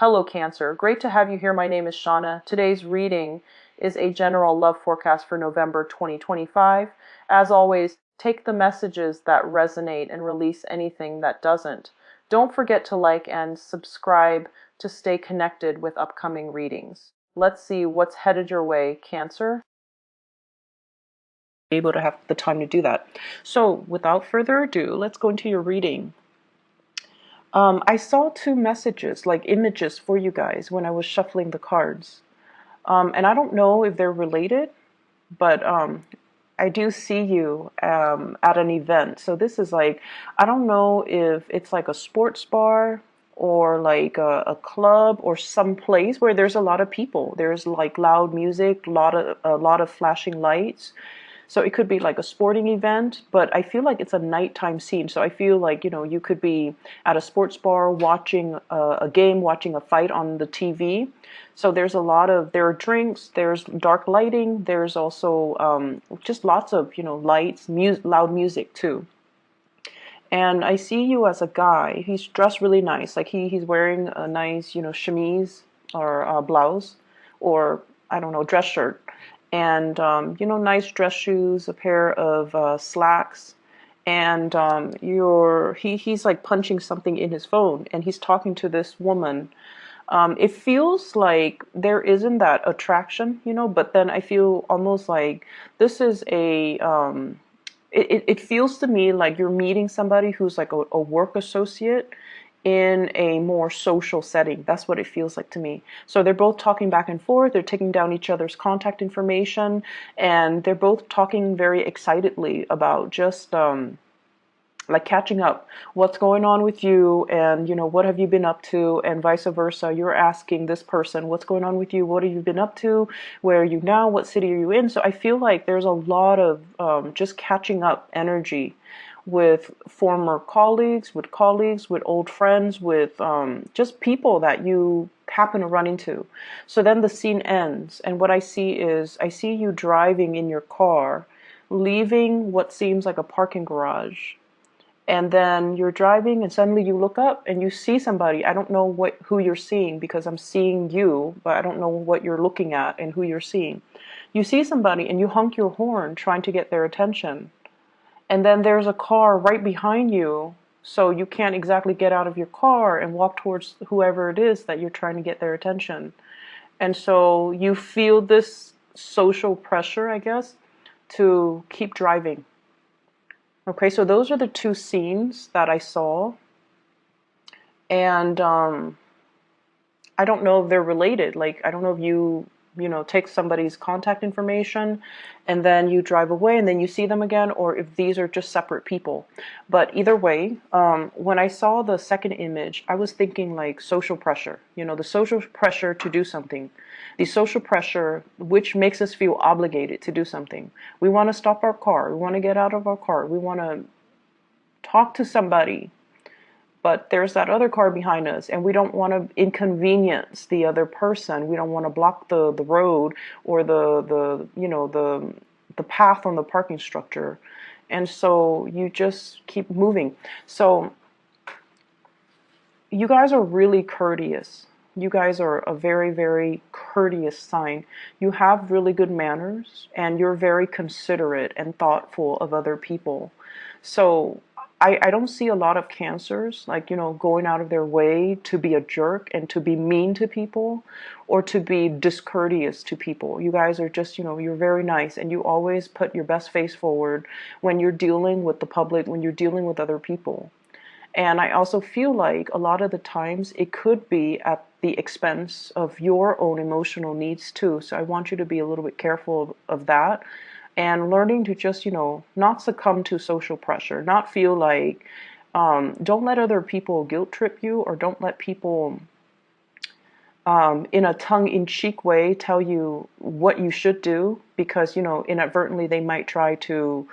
Hello Cancer, great to have you here. My name is Shauna. Today's reading is a general love forecast for November 2025. As always, take the messages that resonate and release anything that doesn't. Don't forget to like and subscribe to stay connected with upcoming readings. Let's see what's headed your way, Cancer. Able to have the time to do that. So without further ado, let's go into your reading. I saw two messages, like images for you guys when I was shuffling the cards. And I don't know if they're related, but I do see you at an event. So this is like, I don't know if it's like a sports bar or like a club or some place where there's a lot of people. There's like loud music, a lot of flashing lights. So it could be like a sporting event, but I feel like it's a nighttime scene. So I feel like, you could be at a sports bar watching a game, watching a fight on the TV. So there are drinks, there's dark lighting, there's also just lots of, lights, loud music too. And I see you as a guy. He's dressed really nice. Like he's wearing a nice, chemise or blouse or, I don't know, dress shirt. And, nice dress shoes, a pair of slacks. And he's like punching something in his phone and he's talking to this woman. It feels like there isn't that attraction, but then I feel almost like this is it feels to me like you're meeting somebody who's like a work associate in a more social setting. That's what it feels like to me. So they're both talking back and forth. They're taking down each other's contact information, and they're both talking very excitedly about just like catching up. What's going on with you, and what have you been up to, and vice versa. You're asking this person, what's going on with you? What have you been up to? Where are you now? What city are you in? So I feel like there's a lot of just catching up energy with former colleagues, with old friends, with just people that you happen to run into. So then the scene ends, and what I see is I see you driving in your car, leaving what seems like a parking garage. And then you're driving and suddenly you look up and you see somebody. I don't know who you're seeing because I'm seeing you, but I don't know what you're looking at and who you're seeing. You see somebody and you honk your horn trying to get their attention. And then there's a car right behind you, so you can't exactly get out of your car and walk towards whoever it is that you're trying to get their attention. And so you feel this social pressure, I guess, to keep driving. Okay, so those are the two scenes that I saw. And I don't know if they're related. Like, I don't know if you take somebody's contact information and then you drive away and then you see them again, or if these are just separate people. But either way, when I saw the second image, I was thinking like social pressure, the social pressure to do something, the social pressure which makes us feel obligated to do something. We want to stop our car, we want to get out of our car, we want to talk to somebody, but there's that other car behind us and we don't want to inconvenience the other person. We don't want to block the road or the path on the parking structure. And so you just keep moving. So you guys are really courteous. You guys are a very, very courteous sign. You have really good manners and you're very considerate and thoughtful of other people. So I don't see a lot of Cancers, like, going out of their way to be a jerk and to be mean to people or to be discourteous to people. You guys are just, you're very nice and you always put your best face forward when you're dealing with the public, when you're dealing with other people. And I also feel like a lot of the times it could be at the expense of your own emotional needs too. So I want you to be a little bit careful of that. And learning to just, not succumb to social pressure, not feel like, don't let other people guilt trip you, or don't let people in a tongue-in-cheek way tell you what you should do, because, inadvertently they might try to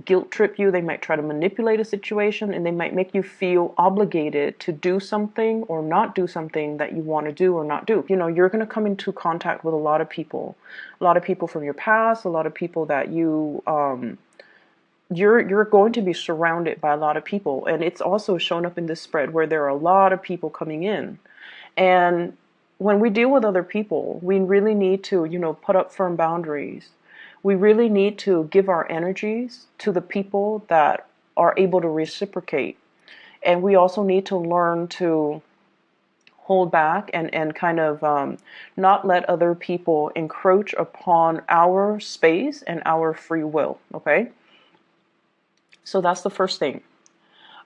guilt trip you, they might try to manipulate a situation, and they might make you feel obligated to do something or not do something that you want to do or not do. You're going to come into contact with a lot of people from your past, a lot of people that you're going to be surrounded by a lot of people. And it's also shown up in this spread where there are a lot of people coming in. And when we deal with other people, we really need to, put up firm boundaries. We really need to give our energies to the people that are able to reciprocate. And we also need to learn to hold back and kind of not let other people encroach upon our space and our free will. Okay? So that's the first thing.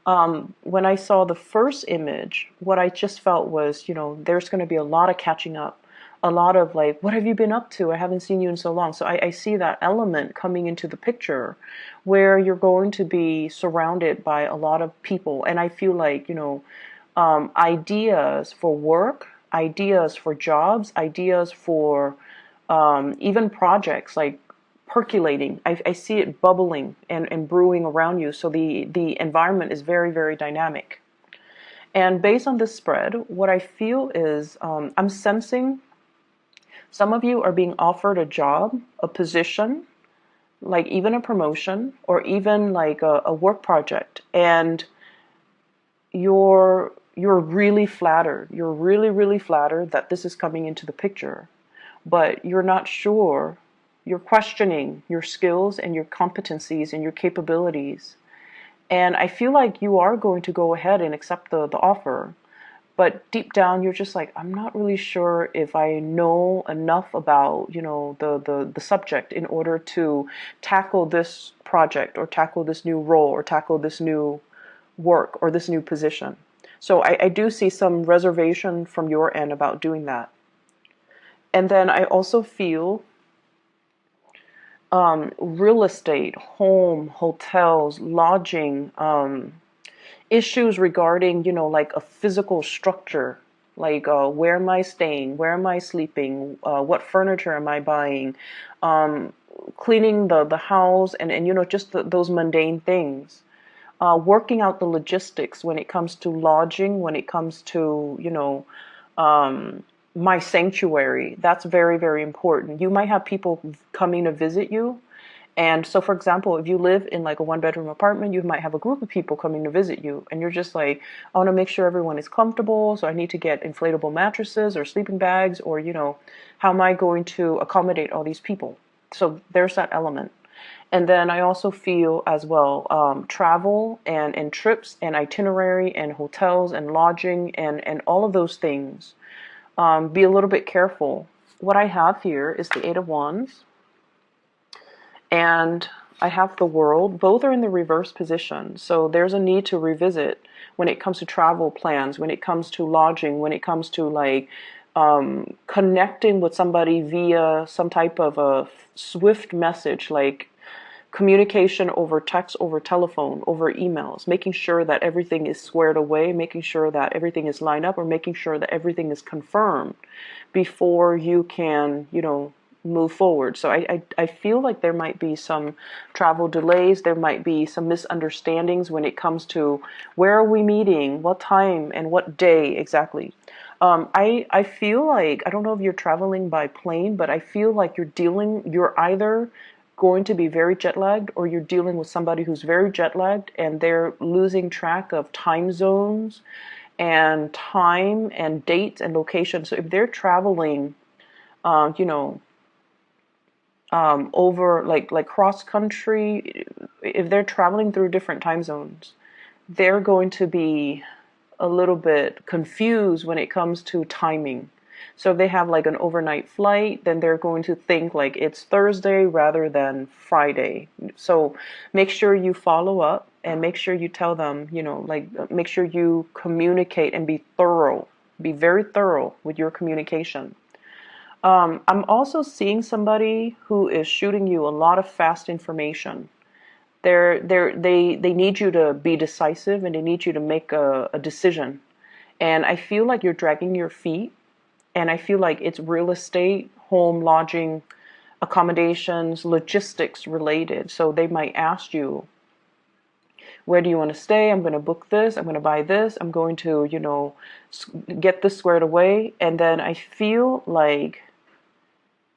When I saw the first image, what I just felt was, there's going to be a lot of catching up, a lot of like, what have you been up to? I haven't seen you in so long. So I see that element coming into the picture where you're going to be surrounded by a lot of people. And I feel like, ideas for work, ideas for jobs, ideas for even projects like percolating. I see it bubbling and brewing around you. So the environment is very, very dynamic. And based on this spread, what I feel is I'm sensing some of you are being offered a job, a position, like even a promotion, or even like a work project. And you're really flattered. You're really, really flattered that this is coming into the picture. But you're not sure. You're questioning your skills and your competencies and your capabilities. And I feel like you are going to go ahead and accept the offer. But deep down, you're just like, I'm not really sure if I know enough about, the subject in order to tackle this project or tackle this new role or tackle this new work or this new position. So I do see some reservation from your end about doing that. And then I also feel real estate, home, hotels, lodging, issues regarding, like a physical structure, like where am I staying, where am I sleeping, what furniture am I buying, cleaning the house, and just those mundane things. Working out the logistics when it comes to lodging, when it comes to, my sanctuary. That's very, very important. You might have people coming to visit you. And so, for example, if you live in like a one-bedroom apartment, you might have a group of people coming to visit you. And you're just like, I want to make sure everyone is comfortable. So I need to get inflatable mattresses or sleeping bags or, how am I going to accommodate all these people? So there's that element. And then I also feel as well travel and trips and itinerary and hotels and lodging and all of those things. Be a little bit careful. What I have here is the Eight of Wands. And I have the World. Both are in the reverse position. So there's a need to revisit when it comes to travel plans, when it comes to lodging, when it comes to like connecting with somebody via some type of a swift message, like communication over text, over telephone, over emails, making sure that everything is squared away, making sure that everything is lined up, or making sure that everything is confirmed before you can, move forward. So I feel like there might be some travel delays. There might be some misunderstandings when it comes to where are we meeting, what time, and what day exactly. I feel like, I don't know if you're traveling by plane, but I feel like you're either going to be very jet lagged or you're dealing with somebody who's very jet lagged and they're losing track of time zones and time and dates and location. So if they're traveling, over like cross country, if they're traveling through different time zones, they're going to be a little bit confused when it comes to timing. So if they have like an overnight flight, then they're going to think like it's Thursday rather than Friday. So make sure you follow up and make sure you tell them, make sure you communicate and be thorough. Be very thorough with your communication. I'm also seeing somebody who is shooting you a lot of fast information. They need you to be decisive and they need you to make a decision. And I feel like you're dragging your feet. And I feel like it's real estate, home, lodging, accommodations, logistics related. So they might ask you, where do you want to stay? I'm going to book this. I'm going to buy this. I'm going to, get this squared away. And then I feel like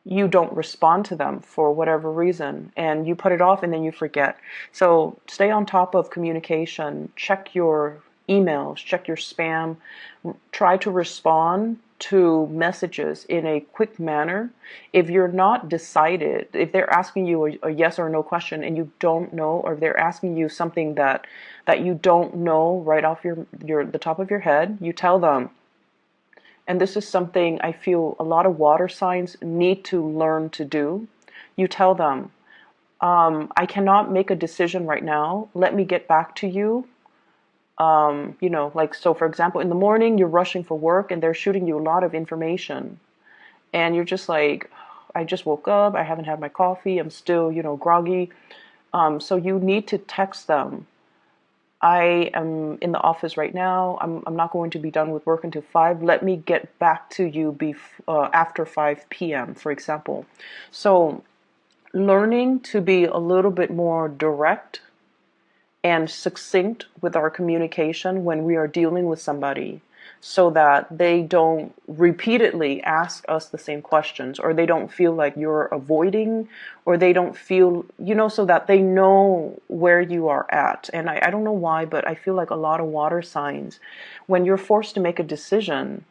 you don't respond to them for whatever reason and you put it off and then you forget. So stay on top of communication. Check your emails, check your spam, try to respond to messages in a quick manner. If you're not decided, if they're asking you a yes or no question and you don't know, or if they're asking you something that you don't know right off the top of your head, you tell them. And this is something I feel a lot of water signs need to learn to do. You tell them, I cannot make a decision right now. Let me get back to you. You know, like, so for example, in the morning, you're rushing for work and they're shooting you a lot of information. And you're just like, I just woke up. I haven't had my coffee. I'm still, you know, groggy. So you need to text them. I am in the office right now. I'm not going to be done with work until 5. Let me get back to you after 5 p.m., for example. So learning to be a little bit more direct and succinct with our communication when we are dealing with somebody, so that they don't repeatedly ask us the same questions, or they don't feel like you're avoiding, or they don't feel, you know, so that they know where you are at. And I don't know why, but I feel like a lot of water signs, when you're forced to make a decision,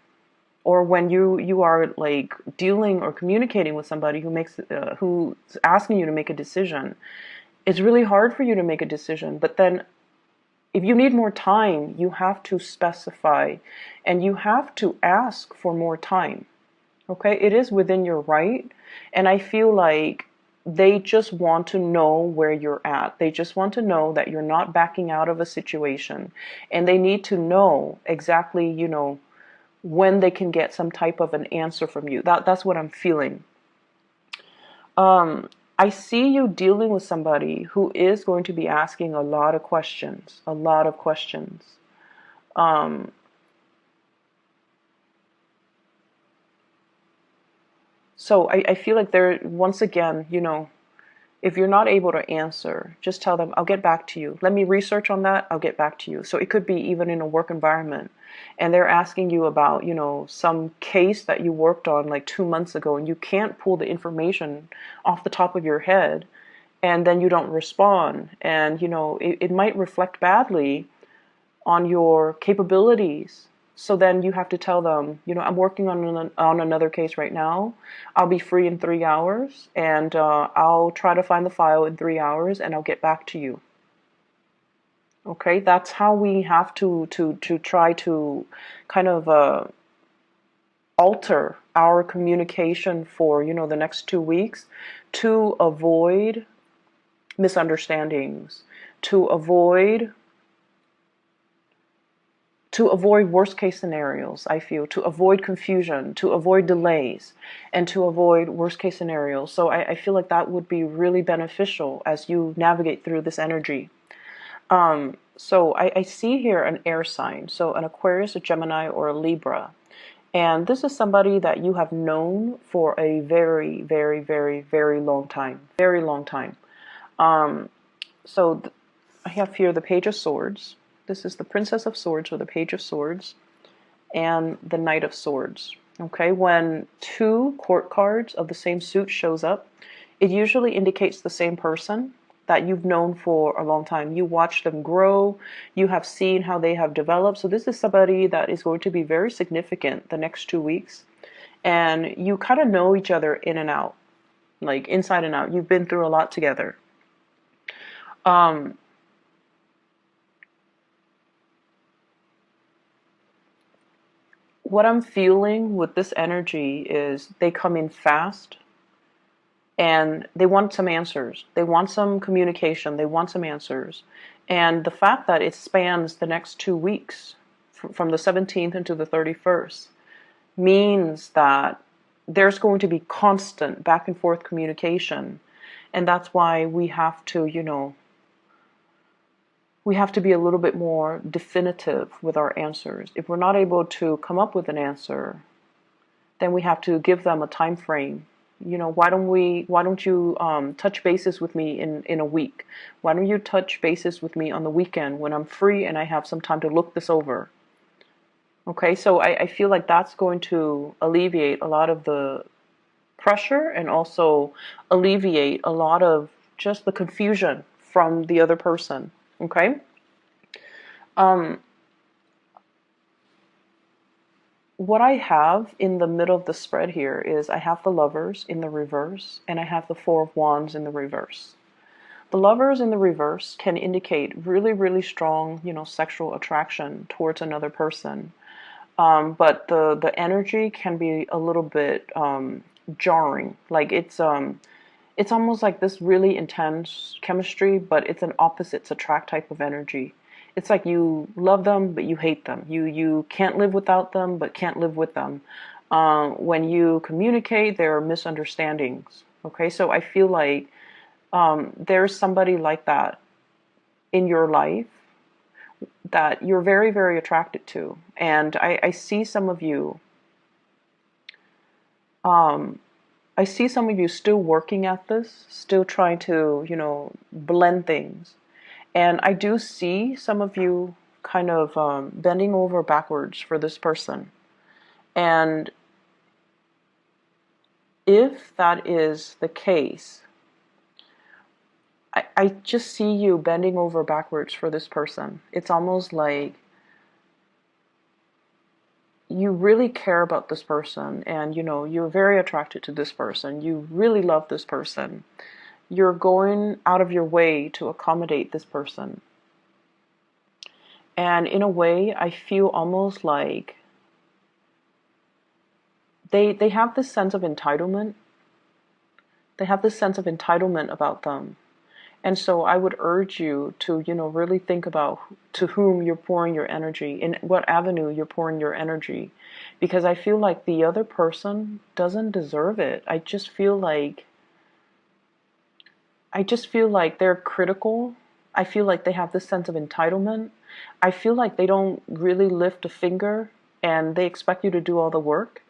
or when you are like dealing or communicating with somebody who's asking you to make a decision, it's really hard for you to make a decision. But then if you need more time, you have to specify and you have to ask for more time. Okay? It is within your right. And I feel like they just want to know where you're at. They just want to know that you're not backing out of a situation. And they need to know exactly, you know, when they can get some type of an answer from you. That's what I'm feeling. I see you dealing with somebody who is going to be asking a lot of questions, a lot of questions. So I feel like once again, you know, if you're not able to answer, just tell them, I'll get back to you. Let me research on that. I'll get back to you. So it could be even in a work environment. And they're asking you about, you know, some case that you worked on like 2 months ago, and you can't pull the information off the top of your head, and then you don't respond. And, you know, it might reflect badly on your capabilities. So then you have to tell them, you know, I'm working on another case right now. I'll be free in 3 hours, and I'll try to find the file in 3 hours, and I'll get back to you. Okay, that's how we have to try to kind of alter our communication for, you know, the next 2 weeks, to avoid misunderstandings, to avoid worst case scenarios. I feel, to avoid confusion, to avoid delays, and to avoid worst case scenarios. So I feel like that would be really beneficial as you navigate through this energy. So I see here an air sign, so an Aquarius, a Gemini, or a Libra. And this is somebody that you have known for a very, very, very, very long time. Very long time. So I have here the Page of Swords. This is the Princess of Swords, or the Page of Swords, and the Knight of Swords. Okay, when 2 court cards of the same suit shows up, it usually indicates the same person that you've known for a long time. You watch them grow, you have seen how they have developed. So this is somebody that is going to be very significant the next 2 weeks. And you kind of know each other in and out, like inside and out. You've been through a lot together. What I'm feeling with this energy is they come in fast, and they want some answers. They want some communication. They want some answers. And the fact that it spans the next 2 weeks, from the 17th into the 31st, means that there's going to be constant back and forth communication. And that's why we have to, you know, we have to be a little bit more definitive with our answers. If we're not able to come up with an answer, then we have to give them a time frame. You know, why don't you touch bases with me in a week? Why don't you touch bases with me on the weekend when I'm free and I have some time to look this over? Okay, so I feel like that's going to alleviate a lot of the pressure, and also alleviate a lot of just the confusion from the other person. Okay? what I have in the middle of the spread here is I have the Lovers in the reverse, and I have the Four of Wands in the reverse. The Lovers in the reverse can indicate really, really strong, sexual attraction towards another person. But the energy can be a little bit jarring. Like it's almost like this really intense chemistry, but it's an opposites attract type of energy. It's like you love them, but you hate them. You can't live without them, but can't live with them. When you communicate, there are misunderstandings. Okay, so I feel like there's somebody like that in your life that you're very, very attracted to. And I see some of you, I see some of you still working at this, still trying to, blend things. And I do see some of you kind of bending over backwards for this person. And if that is the case, I just see you bending over backwards for this person. It's almost like you really care about this person, and you're very attracted to this person. You really love this person. You're going out of your way to accommodate this person. And in a way, I feel almost like they have this sense of entitlement. They have this sense of entitlement about them. And so I would urge you to, really think about to whom you're pouring your energy, in what avenue you're pouring your energy. Because I feel like the other person doesn't deserve it. I just feel like they're critical. I feel like they have this sense of entitlement. I feel like they don't really lift a finger and they expect you to do all the work.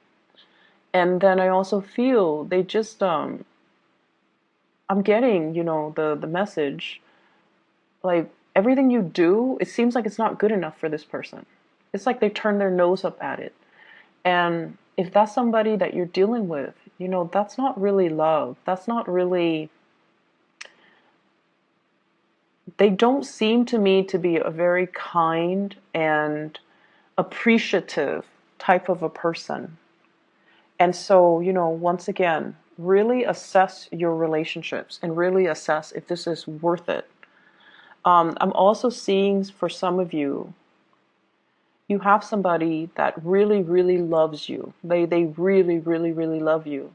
And then I also feel they just I'm getting, the message. Like everything you do, it seems like it's not good enough for this person. It's like they turn their nose up at it. And if that's somebody that you're dealing with, that's not really love. That's not really, they don't seem to me to be a very kind and appreciative type of a person. And so, once again, really assess your relationships and really assess if this is worth it. I'm also seeing for some of you, you have somebody that really, really loves you. They really, really, really love you.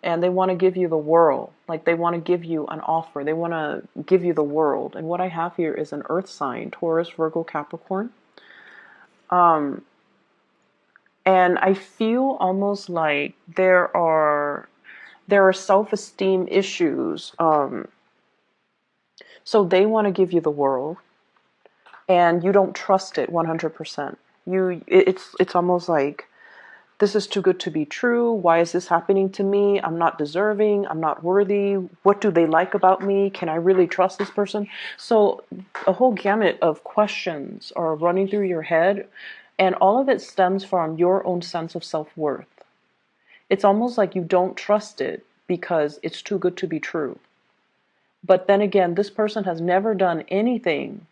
And they want to give you the world. Like they want to give you an offer. They want to give you the world. And what I have here is an earth sign, Taurus, Virgo, Capricorn. And I feel almost like there are self-esteem issues. So they want to give you the world, and you don't trust it 100%. It's almost like, this is too good to be true. Why is this happening to me? I'm not deserving. I'm not worthy. What do they like about me? Can I really trust this person? So a whole gamut of questions are running through your head, and all of it stems from your own sense of self-worth. It's almost like you don't trust it because it's too good to be true. But then again, this person has never done anything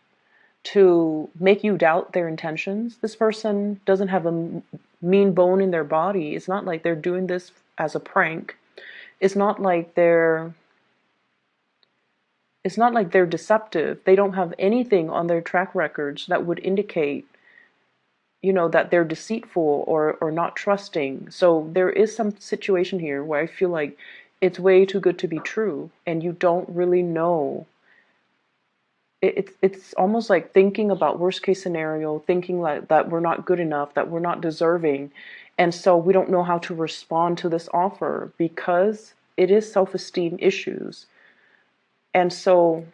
to make you doubt their intentions. This person doesn't have a mean bone in their body. It's not like they're doing this as a prank. It's not like they're deceptive. They don't have anything on their track records that would indicate, that they're deceitful or not trusting. So there is some situation here where I feel like it's way too good to be true, and you don't really know. It's almost like thinking about worst case scenario, thinking like that we're not good enough, that we're not deserving, and so we don't know how to respond to this offer because it is self-esteem issues. And so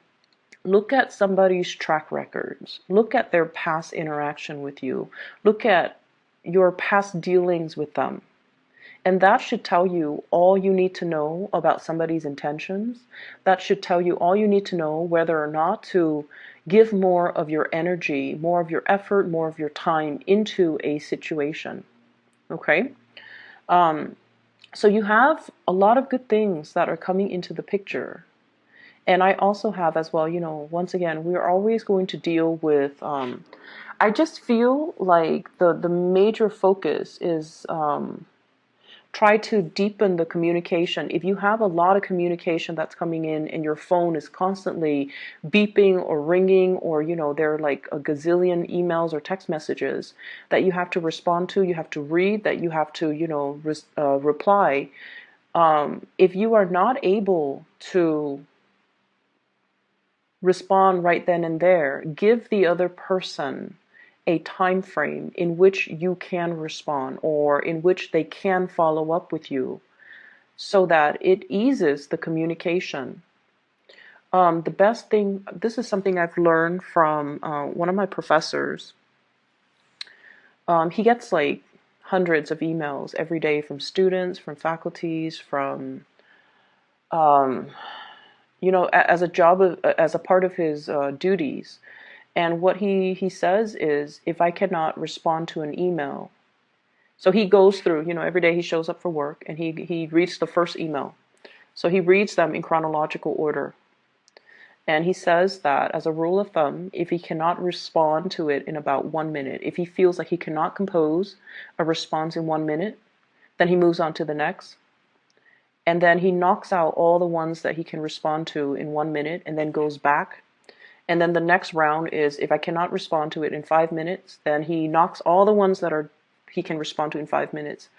look at somebody's track records, look at their past interaction with you, look at your past dealings with them. And that should tell you all you need to know about somebody's intentions. That should tell you all you need to know whether or not to give more of your energy, more of your effort, more of your time into a situation. Okay? So you have a lot of good things that are coming into the picture. And I also have as well, once again, we're always going to deal with I just feel like the major focus is try to deepen the communication. If you have a lot of communication that's coming in and your phone is constantly beeping or ringing, or there are like a gazillion emails or text messages that you have to respond to, you have to read, that you have to reply. If you are not able to respond right then and there, give the other person a time frame in which you can respond, or in which they can follow up with you, so that it eases the communication. The best thing, this is something I've learned from one of my professors. He gets like hundreds of emails every day from students, from faculties, from um, as a as a part of his duties. And what he says is, if I cannot respond to an email, so he goes through, every day he shows up for work and he reads the first email. So he reads them in chronological order. And he says that as a rule of thumb, if he cannot respond to it in about 1 minute, if he feels like he cannot compose a response in 1 minute, then he moves on to the next. And then he knocks out all the ones that he can respond to in 1 minute and then goes back. And then the next round is, if I cannot respond to it in 5 minutes, then he knocks all the ones that he can respond to in 5 minutes.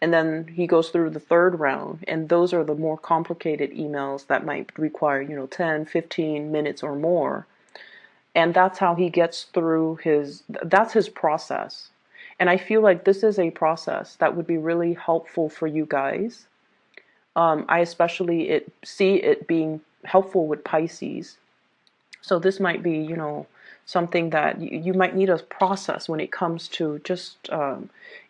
And then he goes through the third round, and those are the more complicated emails that might require, 10, 15 minutes or more. And that's how he gets through that's his process. And I feel like this is a process that would be really helpful for you guys. I especially see it being helpful with Pisces. So this might be, something that you might need a process when it comes to just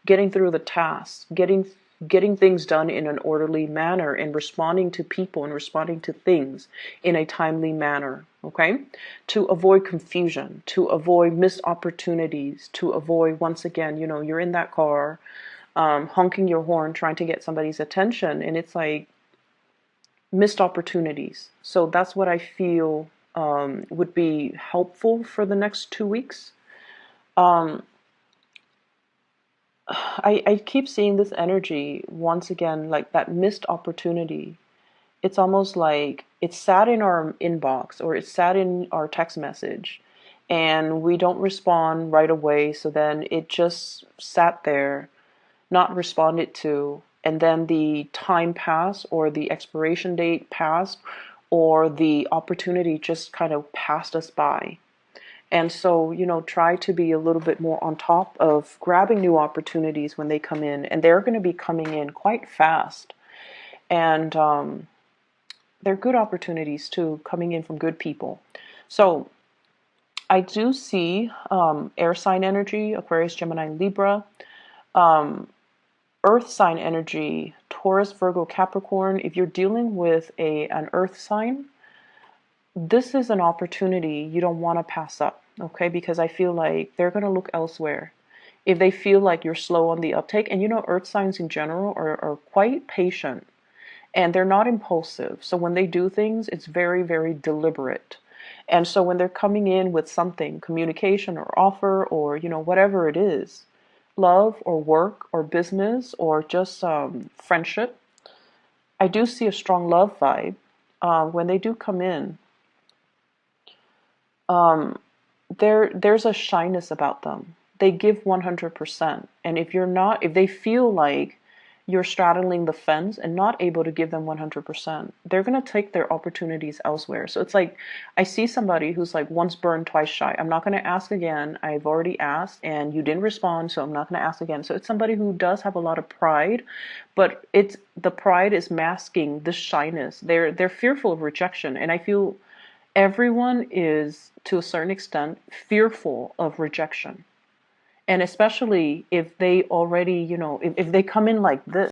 getting through the tasks, getting things done in an orderly manner, and responding to people and responding to things in a timely manner, okay? To avoid confusion, to avoid missed opportunities, to avoid, once again, you're in that car, honking your horn, trying to get somebody's attention, and it's like missed opportunities. So that's what I feel would be helpful for the next 2 weeks. Um, I keep seeing this energy once again, like that missed opportunity. It's almost like it's sat in our inbox, or it's sat in our text message, and we don't respond right away. So then it just sat there, not responded to, and then the time passed, or the expiration date passed, or the opportunity just kind of passed us by. And so, try to be a little bit more on top of grabbing new opportunities when they come in. And they're going to be coming in quite fast. And they're good opportunities too, coming in from good people. So I do see air sign energy, Aquarius, Gemini, Libra. Earth sign energy, Taurus, Virgo, Capricorn. If you're dealing with an earth sign, this is an opportunity you don't want to pass up, okay? Because I feel like they're going to look elsewhere. If they feel like you're slow on the uptake, and earth signs in general are quite patient, and they're not impulsive. So when they do things, it's very, very deliberate. And so when they're coming in with something, communication or offer, or, whatever it is, love or work or business or just friendship, I do see a strong love vibe. When they do come in, there's a shyness about them. They give 100%. And if they feel like you're straddling the fence and not able to give them 100%, they're going to take their opportunities elsewhere. So it's like, I see somebody who's like once burned, twice shy. I'm not going to ask again. I've already asked and you didn't respond, so I'm not going to ask again. So it's somebody who does have a lot of pride, but the pride is masking the shyness. They're fearful of rejection. And I feel everyone is, to a certain extent, fearful of rejection. And especially if they already, if they come in like this.